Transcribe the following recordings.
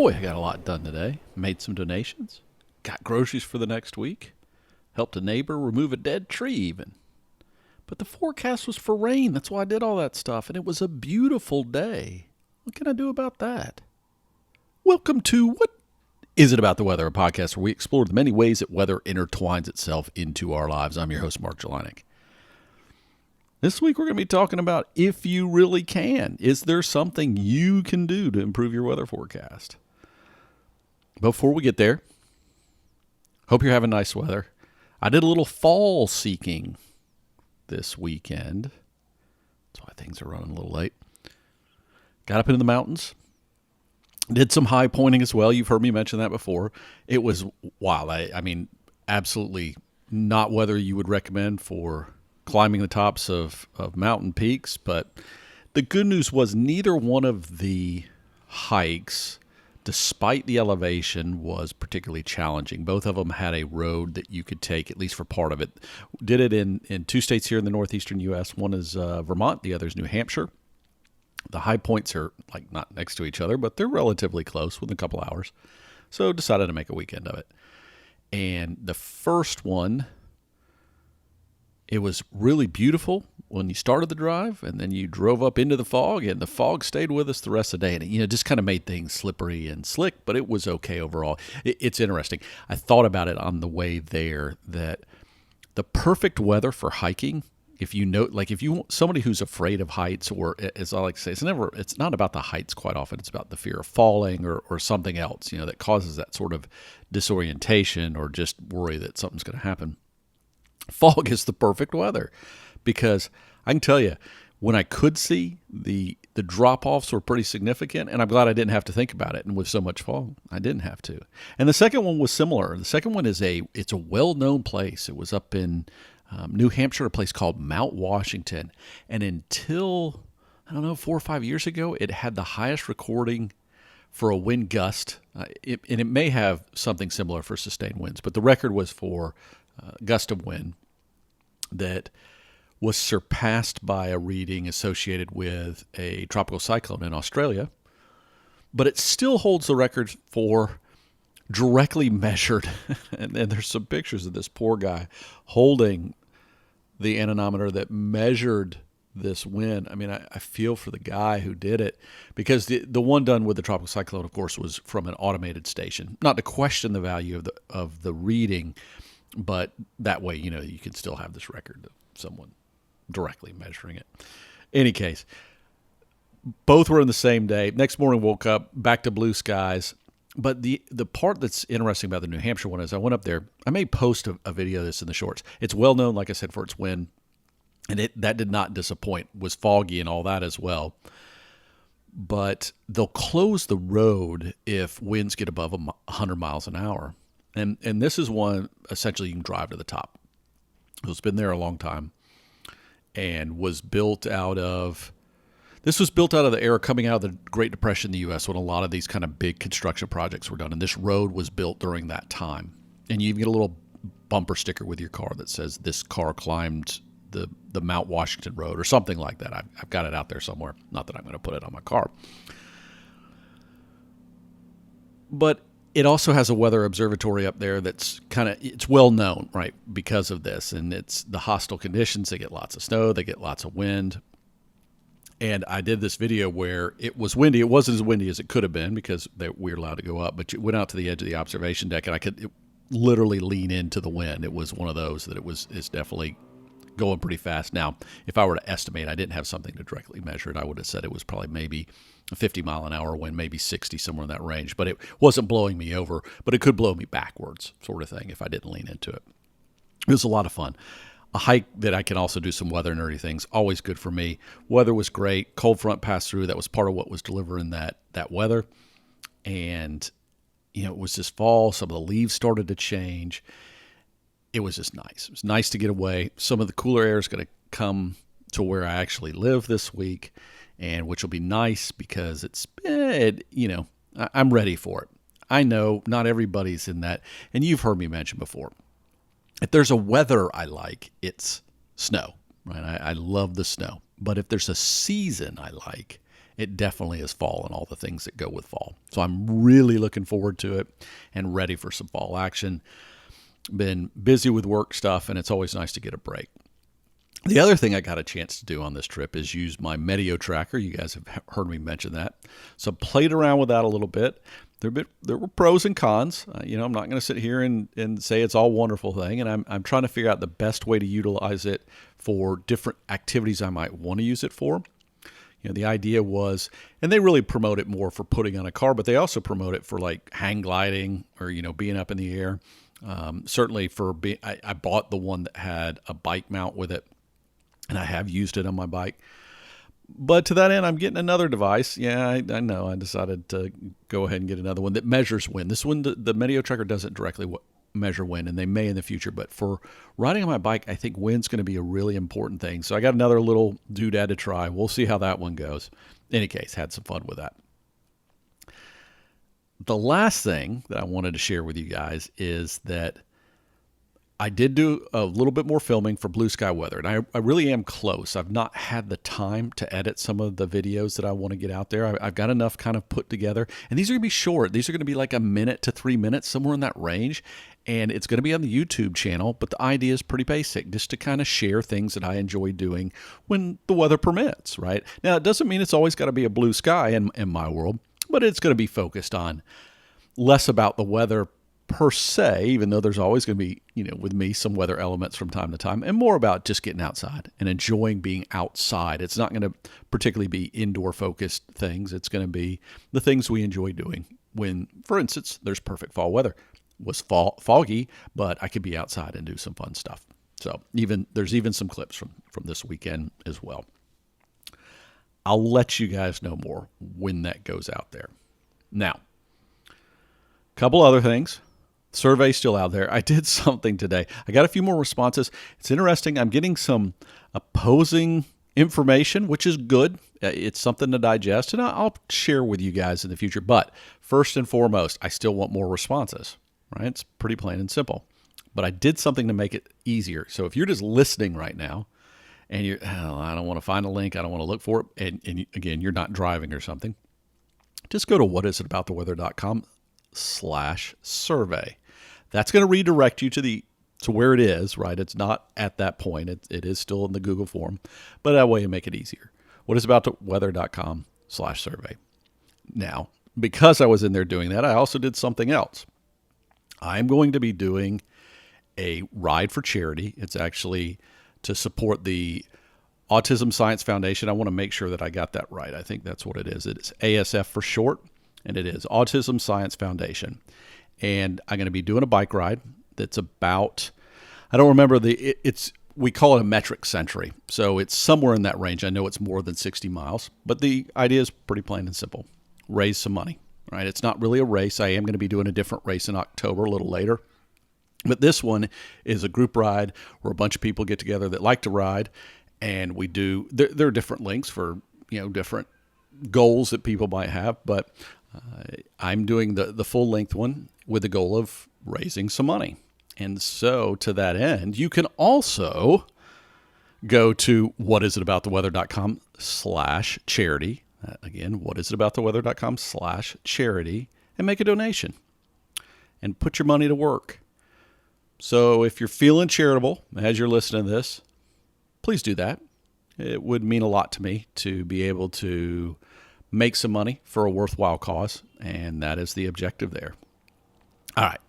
Boy, I got a lot done today. Made some donations. Got groceries for the next week. Helped a neighbor remove a dead tree even. But the forecast was for rain. That's why I did all that stuff. And it was a beautiful day. What can I do about that? Welcome to What Is It About the Weather, a podcast where we explore the many ways that weather intertwines itself into our lives. I'm your host, Mark Jelanic. This week we're going to be talking about if you really can. Is there something you can do to improve your weather forecast? Before we get there, hope you're having nice weather. I did a little fall seeking this weekend. That's why things are running a little late. Got up into the mountains. Did some high pointing as well. You've heard me mention that before. It was wild. I mean, absolutely not weather you would recommend for climbing the tops of mountain peaks. But the good news was neither one of the hikes, despite the elevation, was particularly challenging. Both of them had a road that you could take, at least for part of it. Did it in two states here in the northeastern U.S. One is Vermont. The other is New Hampshire. The high points are like not next to each other, but they're relatively close within a couple hours. So decided to make a weekend of it. And the first one, it was really beautiful when you started the drive, and then you drove up into the fog, and the fog stayed with us the rest of the day. And it, just kind of made things slippery and slick, but it was okay overall. It's interesting. I thought about it on the way there that the perfect weather for hiking, if you know, like if you want somebody who's afraid of heights, or as I like to say, it's not about the heights quite often. It's about the fear of falling or something else, that causes that sort of disorientation or just worry that something's going to happen. Fog is the perfect weather because I can tell you, when I could see, the drop-offs were pretty significant, and I'm glad I didn't have to think about it. And with so much fog, I didn't have to. And the second one was similar. The second one it's a well-known place. It was up in New Hampshire, a place called Mount Washington. And until, 4 or 5 years ago, it had the highest recording for a wind gust. And it may have something similar for sustained winds, but the record was for gust of wind that was surpassed by a reading associated with a tropical cyclone in Australia, but it still holds the record for directly measured. And there's some pictures of this poor guy holding the anemometer that measured this wind. I mean, I feel for the guy who did it, because the one done with the tropical cyclone, of course, was from an automated station. Not to question the value of the reading, but that way, you can still have this record of someone directly measuring it. Any case, both were in the same day. Next morning, woke up, back to blue skies. But the part that's interesting about the New Hampshire one is I went up there. I may post a video of this in the shorts. It's well known, like I said, for its wind. And that did not disappoint. It was foggy and all that as well. But they'll close the road if winds get above 100 miles an hour. And this is one, essentially, you can drive to the top. It's been there a long time and was built out of the era coming out of the Great Depression in the U.S. when a lot of these kind of big construction projects were done. And this road was built during that time. And you even get a little bumper sticker with your car that says, this car climbed the Mount Washington Road or something like that. I've got it out there somewhere. Not that I'm going to put it on my car. But it also has a weather observatory up there that's it's well known, right, because of this. And it's the hostile conditions. They get lots of snow. They get lots of wind. And I did this video where it was windy. It wasn't as windy as it could have been because we were allowed to go up. But you went out to the edge of the observation deck, and I could literally lean into the wind. It was one of those that it's definitely going pretty fast. Now, if I were to estimate, I didn't have something to directly measure it. I would have said it was probably maybe a 50-mile-an-hour wind, maybe 60, somewhere in that range. But it wasn't blowing me over, but it could blow me backwards, sort of thing, if I didn't lean into it. It was a lot of fun. A hike that I can also do some weather nerdy things, always good for me. Weather was great. Cold front passed through. That was part of what was delivering that weather. And, it was just fall. Some of the leaves started to change. It was just nice. It was nice to get away. Some of the cooler air is going to come to where I actually live this week, and which will be nice because I'm ready for it. I know not everybody's in that, and you've heard me mention before, if there's a weather I like, it's snow, right? I love the snow. But if there's a season I like, it definitely is fall and all the things that go with fall. So I'm really looking forward to it and ready for some fall action. Been busy with work stuff, and it's always nice to get a break. The other thing I got a chance to do on this trip is use my Meteo tracker. You guys have heard me mention that. So played around with that a little bit. There were pros and cons. I'm not going to sit here and say it's all wonderful thing. And I'm trying to figure out the best way to utilize it for different activities I might want to use it for. The idea was, and they really promote it more for putting on a car, but they also promote it for like hang gliding or, being up in the air. Certainly I bought the one that had a bike mount with it, and I have used it on my bike. But to that end, I'm getting another device. Yeah, I know. I decided to go ahead and get another one that measures wind. This one, the Meteo tracker doesn't directly measure wind, and they may in the future. But for riding on my bike, I think wind's going to be a really important thing. So I got another little doodad to try. We'll see how that one goes. In any case, had some fun with that. The last thing that I wanted to share with you guys is that I did do a little bit more filming for Blue Sky Weather, and I really am close. I've not had the time to edit some of the videos that I want to get out there. I've got enough kind of put together, and these are going to be short. These are going to be like 1 minute to 3 minutes, somewhere in that range, and it's going to be on the YouTube channel, but the idea is pretty basic, just to kind of share things that I enjoy doing when the weather permits, right? Now, it doesn't mean it's always got to be a blue sky in my world, but it's going to be focused on less about the weather per se, even though there's always going to be, with me, some weather elements from time to time, and more about just getting outside and enjoying being outside. It's not going to particularly be indoor focused things. It's going to be the things we enjoy doing when, for instance, there's perfect fall weather. It was foggy, but I could be outside and do some fun stuff. So there's even some clips from this weekend as well. I'll let you guys know more when that goes out there. Now, a couple other things. Survey's still out there. I did something today. I got a few more responses. It's interesting. I'm getting some opposing information, which is good. It's something to digest, and I'll share with you guys in the future. But first and foremost, I still want more responses, right? It's pretty plain and simple. But I did something to make it easier. So if you're just listening right now, and I don't want to find a link, I don't want to look for it, and again, you're not driving or something, just go to whatisitabouttheweather.com/survey. That's going to redirect you to where it is, right? It's not at that point. It is still in the Google form, but that way you make it easier. Whatisitabouttheweather.com/survey. Now, because I was in there doing that, I also did something else. I'm going to be doing a ride for charity. It's actually to support the Autism Science Foundation. I want to make sure that I got that right. I think that's what it is. It is ASF for short, and it is Autism Science Foundation. And I'm going to be doing a bike ride that's about, I don't remember we call it a metric century. So it's somewhere in that range. I know it's more than 60 miles, but the idea is pretty plain and simple. Raise some money, right? It's not really a race. I am going to be doing a different race in October, a little later. But this one is a group ride where a bunch of people get together that like to ride. And we do, there are different links for, different goals that people might have, but I'm doing the full length one with the goal of raising some money. And so to that end, you can also go to whatisitabouttheweather.com/charity. Again, whatisitabouttheweather.com/charity, and make a donation and put your money to work. So if you're feeling charitable as you're listening to this, please do that. It would mean a lot to me to be able to make some money for a worthwhile cause, and that is the objective there. All right.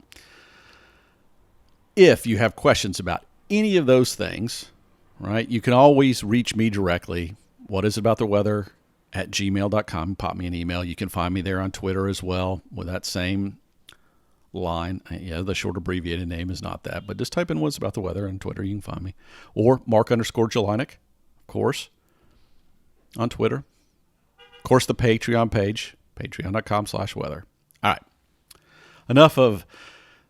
If you have questions about any of those things, right, you can always reach me directly. whatisaboutheweather@gmail.com. Pop me an email. You can find me there on Twitter as well with that same line. Yeah, the short abbreviated name is not that, but just type in What's About the Weather on Twitter. You can find me. Or Mark_Jelinek, of course, on Twitter. Of course, the Patreon page, patreon.com/weather. All right. Enough of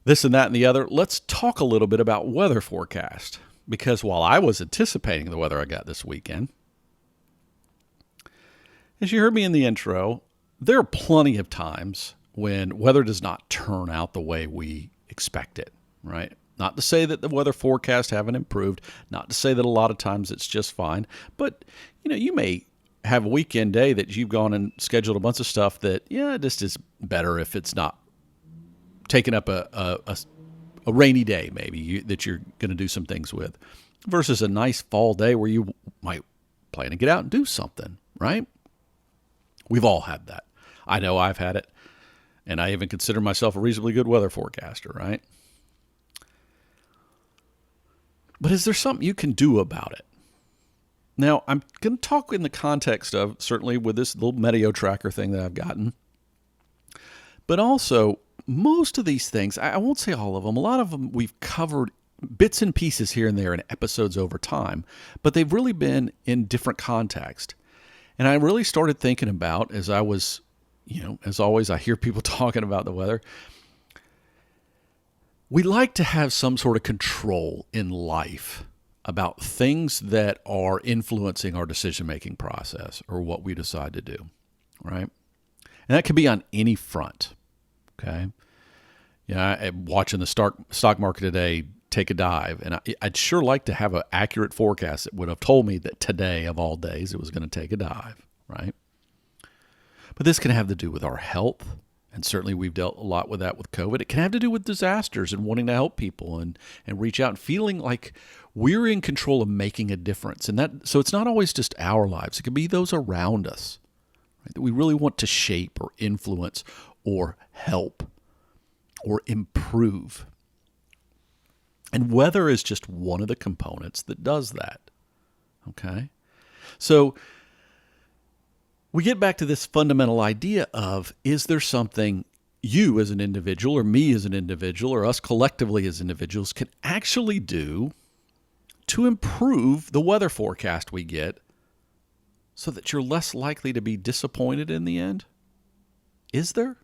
this and that and the other. Let's talk a little bit about weather forecast, because while I was anticipating the weather I got this weekend, as you heard me in the intro, there are plenty of times when weather does not turn out the way we expect it, right? Not to say that the weather forecasts haven't improved, not to say that a lot of times it's just fine, but you may have a weekend day that you've gone and scheduled a bunch of stuff that, just is better if it's not taking up a rainy day maybe that you're going to do some things with, versus a nice fall day where you might plan to get out and do something, right? We've all had that. I know I've had it, and I even consider myself a reasonably good weather forecaster, right? But is there something you can do about it? Now, I'm going to talk in the context of, certainly with this little Meteo tracker thing that I've gotten, but also most of these things, I won't say all of them, a lot of them we've covered bits and pieces here and there in episodes over time, but they've really been in different context. And I really started thinking about, as I was, as always, I hear people talking about the weather. We like to have some sort of control in life about things that are influencing our decision-making process or what we decide to do, right? And that can be on any front, okay? I'm watching the stock market today take a dive, and I'd sure like to have an accurate forecast that would have told me that today, of all days, it was going to take a dive, right? But this can have to do with our health, and certainly we've dealt a lot with that with COVID. It can have to do with disasters and wanting to help people and reach out and feeling like we're in control of making a difference. And so it's not always just our lives. It can be those around us, right, that we really want to shape or influence or help or improve. And weather is just one of the components that does that, okay? So we get back to this fundamental idea of, is there something you as an individual or me as an individual or us collectively as individuals can actually do to improve the weather forecast we get so that you're less likely to be disappointed in the end? Is there?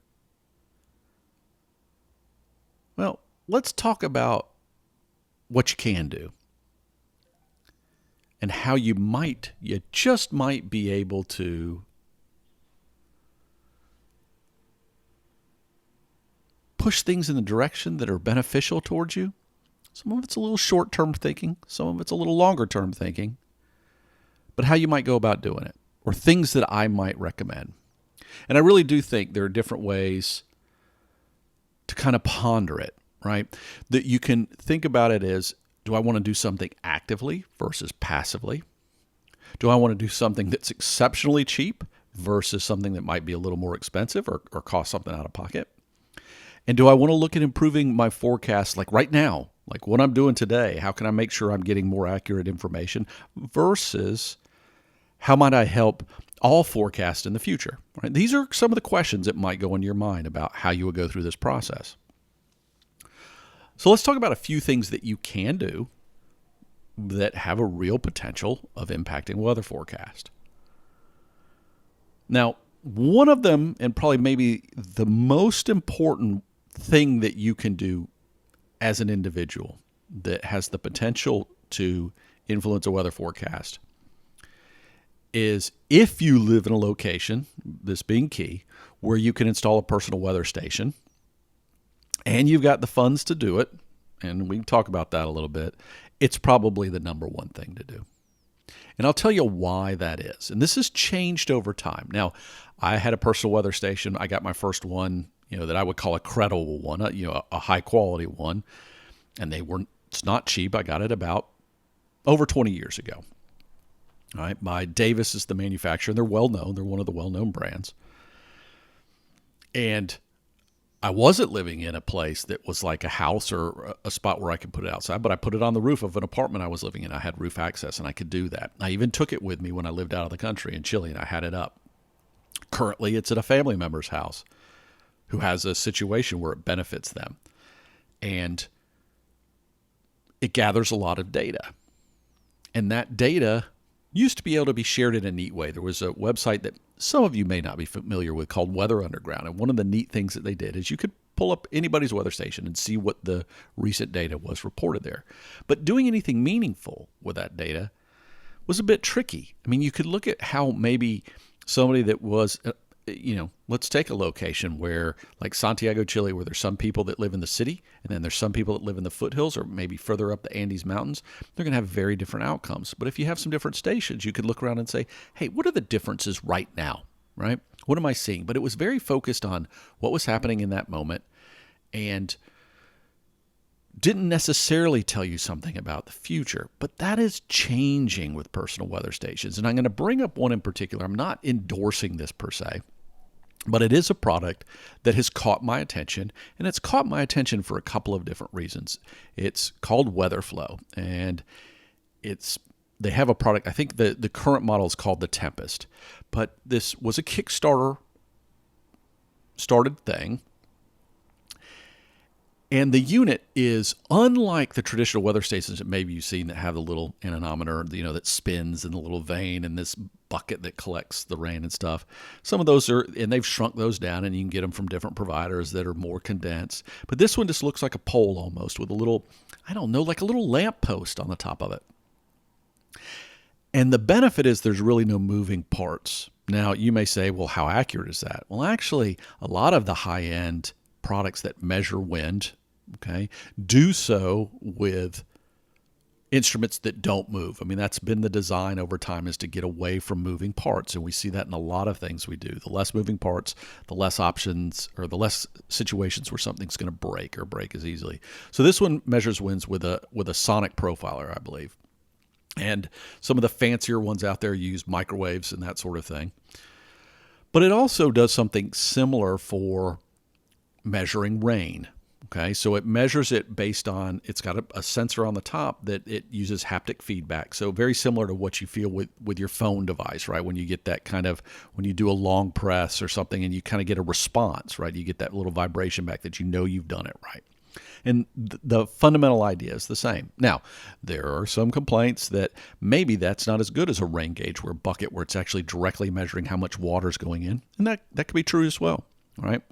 Well, let's talk about what you can do and how you just might be able to push things in the direction that are beneficial towards you. Some of it's a little short-term thinking. Some of it's a little longer-term thinking. But how you might go about doing it, or things that I might recommend. And I really do think there are different ways to kind of ponder it, right? That you can think about it as, do I want to do something actively versus passively? Do I want to do something that's exceptionally cheap versus something that might be a little more expensive or cost something out of pocket? And do I want to look at improving my forecast like right now, like what I'm doing today? How can I make sure I'm getting more accurate information versus how might I help all forecast in the future? Right? These are some of the questions that might go into your mind about how you would go through this process. So let's talk about a few things that you can do that have a real potential of impacting weather forecast. Now, one of them, and probably maybe the most important thing that you can do as an individual that has the potential to influence a weather forecast, is if you live in a location, this being key, where you can install a personal weather station and you've got the funds to do it, and we can talk about that a little bit, it's probably the number one thing to do. And I'll tell you why that is. And this has changed over time. Now, I had a personal weather station. I got my first one, that I would call a credible one, a high quality one. And it's not cheap. I got it about over 20 years ago. All right. By Davis is the manufacturer. They're well known. They're one of the well-known brands. And I wasn't living in a place that was like a house or a spot where I could put it outside, but I put it on the roof of an apartment I was living in. I had roof access, and I could do that. I even took it with me when I lived out of the country in Chile, and I had it up. Currently, it's at a family member's house who has a situation where it benefits them. And it gathers a lot of data. And that data used to be able to be shared in a neat way. There was a website that some of you may not be familiar with called Weather Underground. And one of the neat things that they did is you could pull up anybody's weather station and see what the recent data was reported there. But doing anything meaningful with that data was a bit tricky. I mean, you could look at how maybe somebody that was let's take a location where, like Santiago, Chile, where there's some people that live in the city and then there's some people that live in the foothills or maybe further up the Andes Mountains. They're going to have very different outcomes. But if you have some different stations, you could look around and say, hey, what are the differences right now, right? What am I seeing? But it was very focused on what was happening in that moment and didn't necessarily tell you something about the future, but that is changing with personal weather stations. And I'm going to bring up one in particular. I'm not endorsing this per se, but it is a product that has caught my attention, and it's caught my attention for a couple of different reasons. It's called WeatherFlow, and they have a product. I think the current model is called the Tempest, but this was a Kickstarter started thing. And the unit is unlike the traditional weather stations that maybe you've seen that have the little anemometer, that spins in the little vane and this bucket that collects the rain and stuff. Some of those and they've shrunk those down, and you can get them from different providers that are more condensed. But this one just looks like a pole almost with a little, like a little lamp post on the top of it. And the benefit is there's really no moving parts. Now, you may say, well, how accurate is that? Well, actually, a lot of the high-end products that measure wind, do so with instruments that don't move. I mean, that's been the design over time, is to get away from moving parts. And we see that in a lot of things we do. The less moving parts, the less options, or the less situations where something's going to break as easily. So this one measures winds with a sonic profiler, I believe. And some of the fancier ones out there use microwaves and that sort of thing. But it also does something similar for measuring rain. So it measures it based on, it's got a sensor on the top that it uses haptic feedback. So very similar to what you feel with your phone device, right? When you get that when you do a long press or something and you kind of get a response, right? You get that little vibration back that you've done it right. And the fundamental idea is the same. Now, there are some complaints that maybe that's not as good as a rain gauge where it's actually directly measuring how much water is going in. And that could be true as well, right?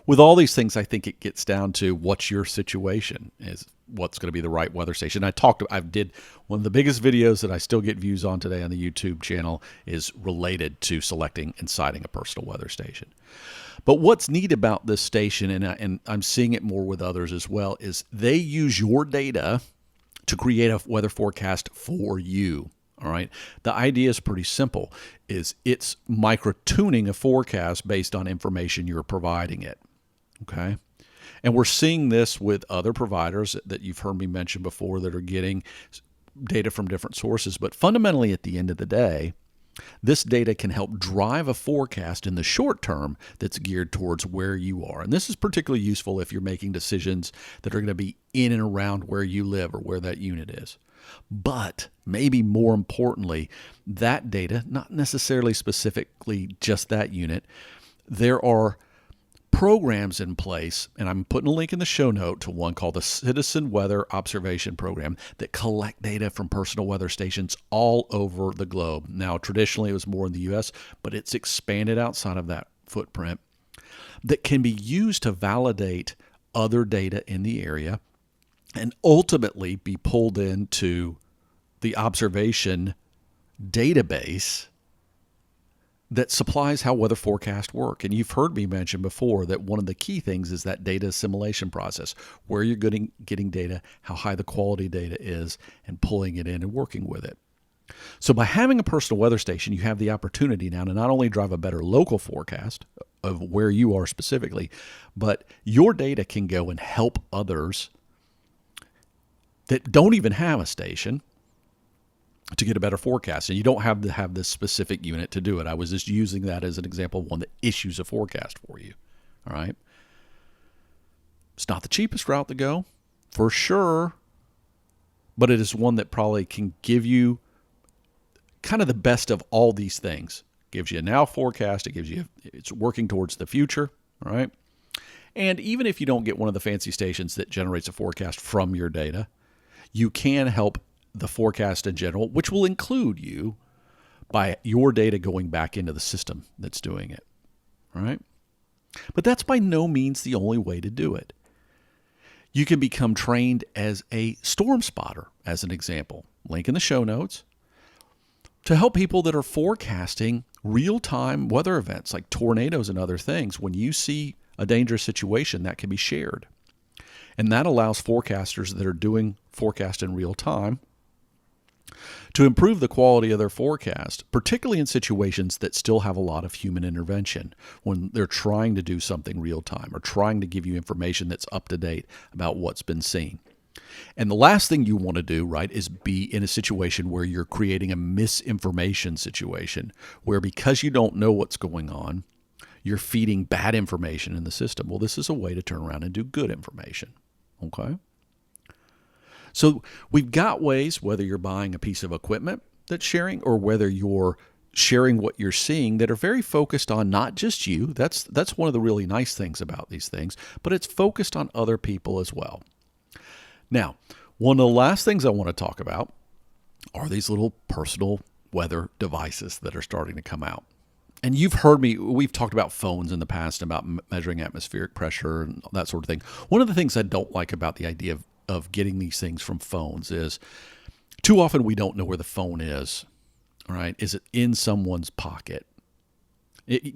With all these things, I think it gets down to what's your situation, is what's going to be the right weather station. I did one of the biggest videos that I still get views on today on the YouTube channel is related to selecting and siting a personal weather station. But what's neat about this station, and I'm seeing it more with others as well, is they use your data to create a weather forecast for you. All right. The idea is pretty simple, is it's micro-tuning a forecast based on information you're providing it. Okay. And we're seeing this with other providers that you've heard me mention before that are getting data from different sources. But fundamentally, at the end of the day, this data can help drive a forecast in the short term that's geared towards where you are. And this is particularly useful if you're making decisions that are going to be in and around where you live or where that unit is. But maybe more importantly, that data, not necessarily specifically just that unit, there are programs in place, and I'm putting a link in the show note to one called the Citizen Weather Observation Program, that collect data from personal weather stations all over the globe. Now, traditionally, it was more in the U.S., but it's expanded outside of that footprint, that can be used to validate other data in the area and ultimately be pulled into the observation database that supplies how weather forecasts work. And you've heard me mention before that one of the key things is that data assimilation process, where you're getting data, how high the quality data is, and pulling it in and working with it. So by having a personal weather station, you have the opportunity now to not only drive a better local forecast of where you are specifically, but your data can go and help others that don't even have a station to get a better forecast. And you don't have to have this specific unit to do it. I was just using that as an example of one that issues a forecast for you. All right. It's not the cheapest route to go, for sure, but it is one that probably can give you kind of the best of all these things. Gives you a now forecast. It's working towards the future. All right. And even if you don't get one of the fancy stations that generates a forecast from your data, you can help the forecast in general, which will include you by your data going back into the system that's doing it. All right. But that's by no means the only way to do it. You can become trained as a storm spotter, as an example. Link in the show notes, to help people that are forecasting real-time weather events like tornadoes and other things, when you see a dangerous situation, that can be shared. And that allows forecasters that are doing forecast in real time to improve the quality of their forecast, particularly in situations that still have a lot of human intervention, when they're trying to do something real time or trying to give you information that's up to date about what's been seen. And the last thing you want to do, right, is be in a situation where you're creating a misinformation situation, where because you don't know what's going on, you're feeding bad information in the system. Well, this is a way to turn around and do good information. Okay? So we've got ways, whether you're buying a piece of equipment that's sharing or whether you're sharing what you're seeing, that are very focused on not just you. That's one of the really nice things about these things, but it's focused on other people as well. Now, one of the last things I want to talk about are these little personal weather devices that are starting to come out. And you've heard me, we've talked about phones in the past, about measuring atmospheric pressure and that sort of thing. One of the things I don't like about the idea of getting these things from phones is too often we don't know where the phone is. All right. Is it in someone's pocket?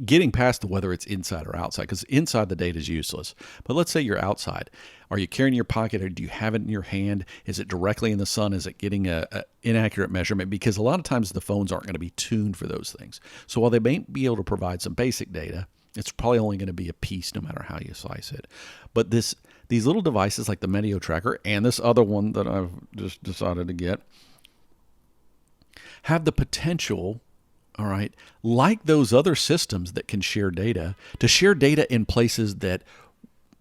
Getting past whether it's inside or outside, because inside the data is useless. But let's say you're outside. Are you carrying it in your pocket, or do you have it in your hand? Is it directly in the sun? Is it getting an inaccurate measurement? Because a lot of times the phones aren't going to be tuned for those things. So while they may be able to provide some basic data, it's probably only going to be a piece no matter how you slice it. But these little devices like the Meteo Tracker and this other one that I've just decided to get have the potential, all right, like those other systems that can share data, to share data in places that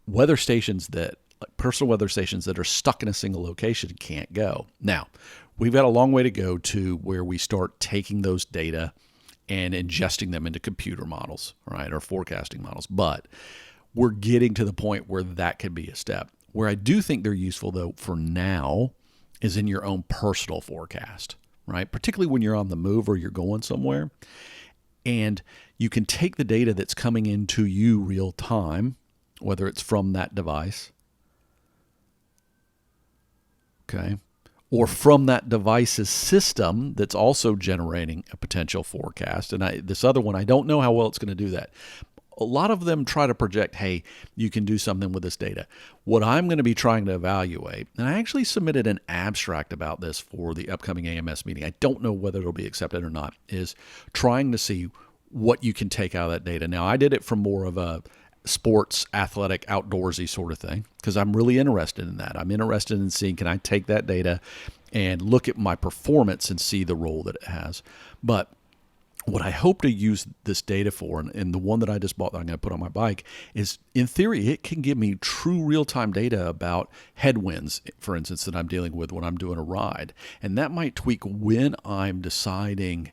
weather stations that, like personal weather stations that are stuck in a single location can't go. Now, we've got a long way to go to where we start taking those data and ingesting them into computer models, right, or forecasting models. But we're getting to the point where that could be a step. Where I do think they're useful, though, for now, is in your own personal forecast, right? Particularly when you're on the move or you're going somewhere. And you can take the data that's coming into you real time, whether it's from that device, okay, or from that device's system that's also generating a potential forecast. And this other one, I don't know how well it's going to do that. A lot of them try to project, hey, you can do something with this data. What I'm going to be trying to evaluate, and I actually submitted an abstract about this for the upcoming AMS meeting. I don't know whether it'll be accepted or not, is trying to see what you can take out of that data. Now, I did it from more of a sports, athletic, outdoorsy sort of thing, because I'm really interested in that. I'm interested in seeing, can I take that data and look at my performance and see the role that it has. But what I hope to use this data for, and the one that I just bought that I'm going to put on my bike, is in theory, it can give me true real-time data about headwinds, for instance, that I'm dealing with when I'm doing a ride. And that might tweak when I'm deciding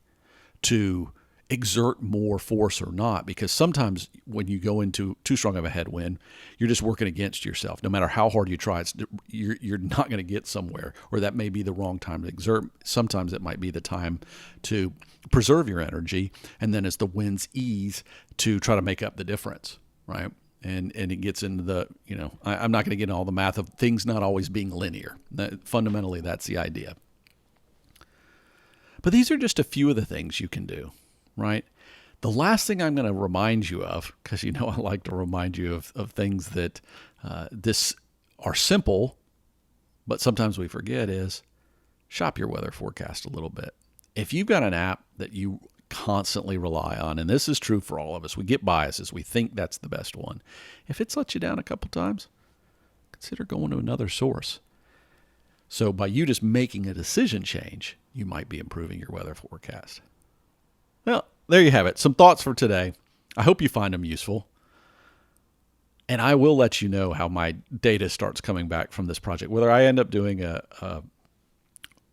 to exert more force or not, because sometimes when you go into too strong of a headwind, you're just working against yourself. No matter how hard you try, you're not going to get somewhere, or that may be the wrong time to exert. Sometimes it might be the time to preserve your energy, and then as the winds ease, to try to make up the difference, right? And it gets into the, I'm not going to get into all the math of things not always being linear. Fundamentally, that's the idea. But these are just a few of the things you can do. Right? The last thing I'm going to remind you of, because I like to remind you of things that this are simple, but sometimes we forget, is shop your weather forecast a little bit. If you've got an app that you constantly rely on, and this is true for all of us, we get biases. We think that's the best one. If it's let you down a couple times, consider going to another source. So by you just making a decision change, you might be improving your weather forecast. Well, there you have it. Some thoughts for today. I hope you find them useful. And I will let you know how my data starts coming back from this project. Whether I end up doing a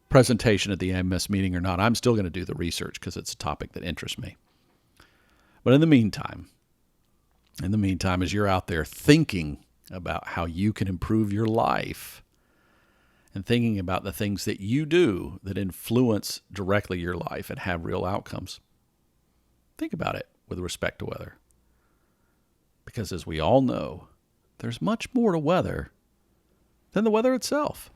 presentation at the AMS meeting or not, I'm still going to do the research because it's a topic that interests me. But in the meantime, as you're out there thinking about how you can improve your life and thinking about the things that you do that influence directly your life and have real outcomes, think about it with respect to weather. Because as we all know, there's much more to weather than the weather itself.